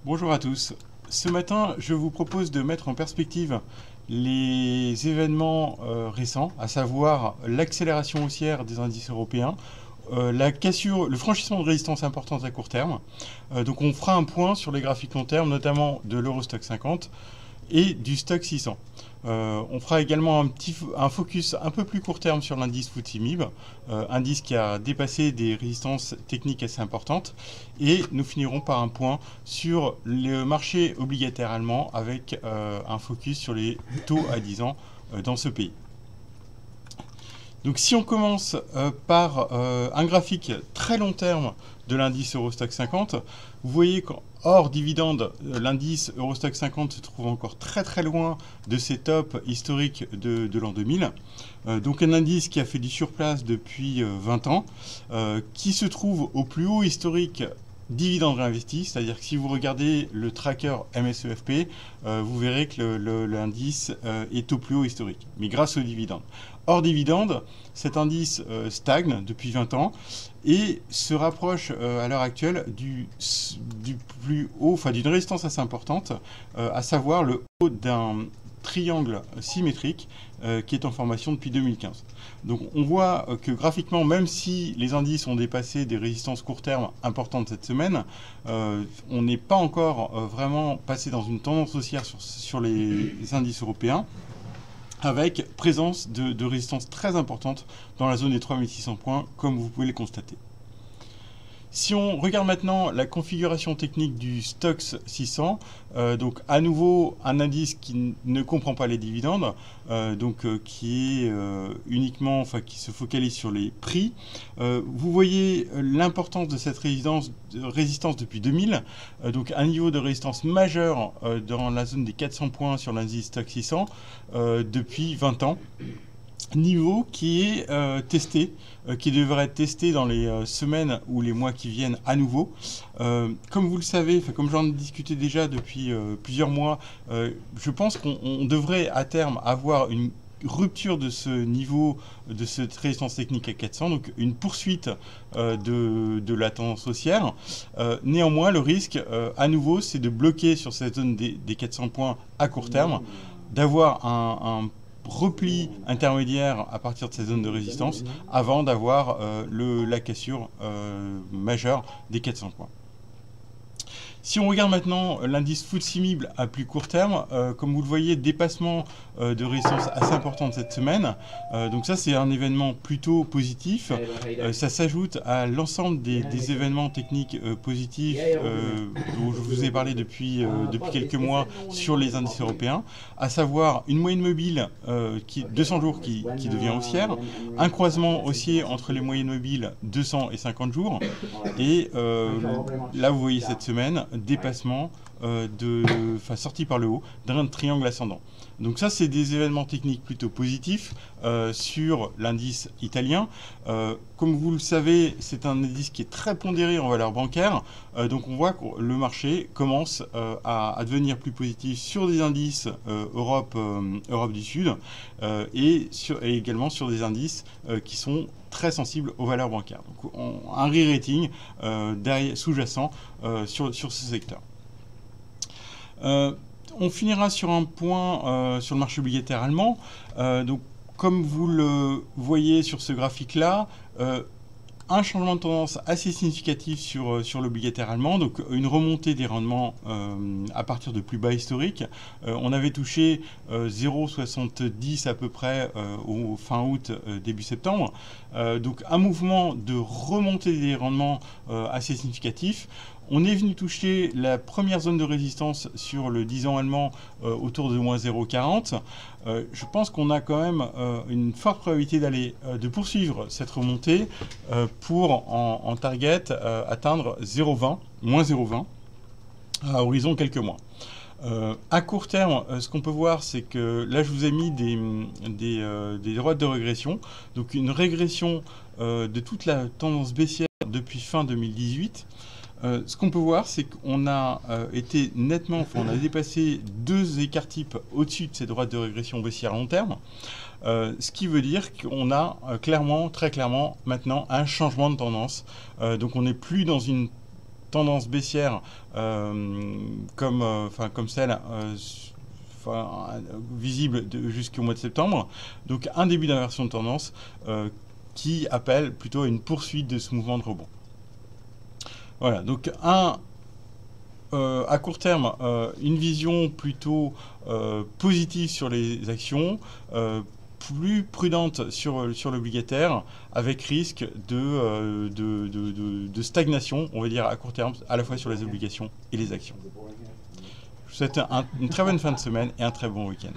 Bonjour à tous. Ce matin, je vous propose de mettre en perspective les événements récents, à savoir l'accélération haussière des indices européens, la cassure, le franchissement de résistance importante à court terme. Donc on fera un point sur les graphiques long terme, notamment de l'Eurostoxx 50 et du Stoxx 600. On fera également un focus un peu plus court terme sur l'indice FTSE MIB, indice qui a dépassé des résistances techniques assez importantes. Et nous finirons par un point sur le marché obligataire allemand avec un focus sur les taux à 10 ans dans ce pays. Donc si on commence par un graphique très long terme de l'indice Eurostoxx 50, vous voyez qu'hors dividende, l'indice Eurostoxx 50 se trouve encore très loin de ses tops historiques de l'an 2000. Donc un indice qui a fait du surplace depuis 20 ans, qui se trouve au plus haut historique dividende réinvesti, c'est-à-dire que si vous regardez le tracker MSEFP, vous verrez que l'indice est au plus haut historique, mais grâce aux dividendes. Hors dividende, cet indice stagne depuis 20 ans et se rapproche à l'heure actuelle du plus haut, enfin d'une résistance assez importante, à savoir le haut d'un triangle symétrique qui est en formation depuis 2015. Donc on voit que graphiquement, même si les indices ont dépassé des résistances court terme importantes cette semaine, on n'est pas encore vraiment passé dans une tendance haussière sur les indices européens, avec présence de résistance très importante dans la zone des 3600 points, comme vous pouvez le constater. Si on regarde maintenant la configuration technique du Stoxx 600, donc à nouveau un indice qui ne comprend pas les dividendes, qui est uniquement, enfin qui se focalise sur les prix. Vous voyez l'importance de cette résistance depuis 2000, donc un niveau de résistance majeur dans la zone des 400 points sur l'indice Stoxx 600 depuis 20 ans. Niveau qui est testé, qui devrait être testé dans les semaines ou les mois qui viennent à nouveau. Comme vous le savez, comme j'en ai discuté déjà depuis plusieurs mois, je pense qu'on devrait à terme avoir une rupture de ce niveau, de cette résistance technique à 400, donc une poursuite de la tendance haussière. Néanmoins, le risque, à nouveau, c'est de bloquer sur cette zone des 400 points à court terme, d'avoir un repli intermédiaire à partir de ces zones de résistance avant d'avoir la cassure majeure des 400 points. Si on regarde maintenant l'indice FTSE MIB à plus court terme, comme vous le voyez, dépassement de résistance assez importante cette semaine. Donc ça, c'est un événement plutôt positif. Ça s'ajoute à l'ensemble des événements techniques positifs dont je vous ai parlé depuis quelques mois sur les indices européens, à savoir une moyenne mobile 200 jours qui devient haussière, un croisement haussier entre les moyennes mobiles 200 et 50 jours, et là vous voyez cette semaine, dépassement sorti par le haut d'un triangle ascendant. Donc ça, c'est des événements techniques plutôt positifs sur l'indice italien. Comme vous le savez, c'est un indice qui est très pondéré en valeur bancaire. Donc on voit que le marché commence à devenir plus positif sur des indices Europe du Sud et également sur des indices qui sont très sensibles aux valeurs bancaires. Donc un re-rating sous-jacent sur ce secteur. On finira sur un point sur le marché obligataire allemand. Donc, comme vous le voyez sur ce graphique-là, un changement de tendance assez significatif sur l'obligataire allemand, donc une remontée des rendements à partir de plus bas historiques. On avait touché 0,70 à peu près au fin août, début septembre. Donc un mouvement de remontée des rendements assez significatif. On est venu toucher la première zone de résistance sur le 10 ans allemand autour de moins 0,40. Je pense qu'on a quand même une forte probabilité de poursuivre cette remontée pour en target atteindre 0,20, moins 0,20 à horizon quelques mois. À court terme, ce qu'on peut voir, c'est que là, je vous ai mis des droites de régression. Donc une régression de toute la tendance baissière depuis fin 2018. Ce qu'on peut voir, c'est qu'on a été nettement, on a dépassé deux écarts types au-dessus de ces droites de régression baissière à long terme, ce qui veut dire qu'on a très clairement, maintenant un changement de tendance. Donc on n'est plus dans une tendance baissière comme celle visible jusqu'au mois de septembre. Donc un début d'inversion de tendance qui appelle plutôt à une poursuite de ce mouvement de rebond. Voilà, donc à court terme, une vision plutôt positive sur les actions, plus prudente sur l'obligataire, avec risque de stagnation, on va dire, à court terme, à la fois sur les obligations et les actions. Je vous souhaite une très bonne fin de semaine et un très bon week-end.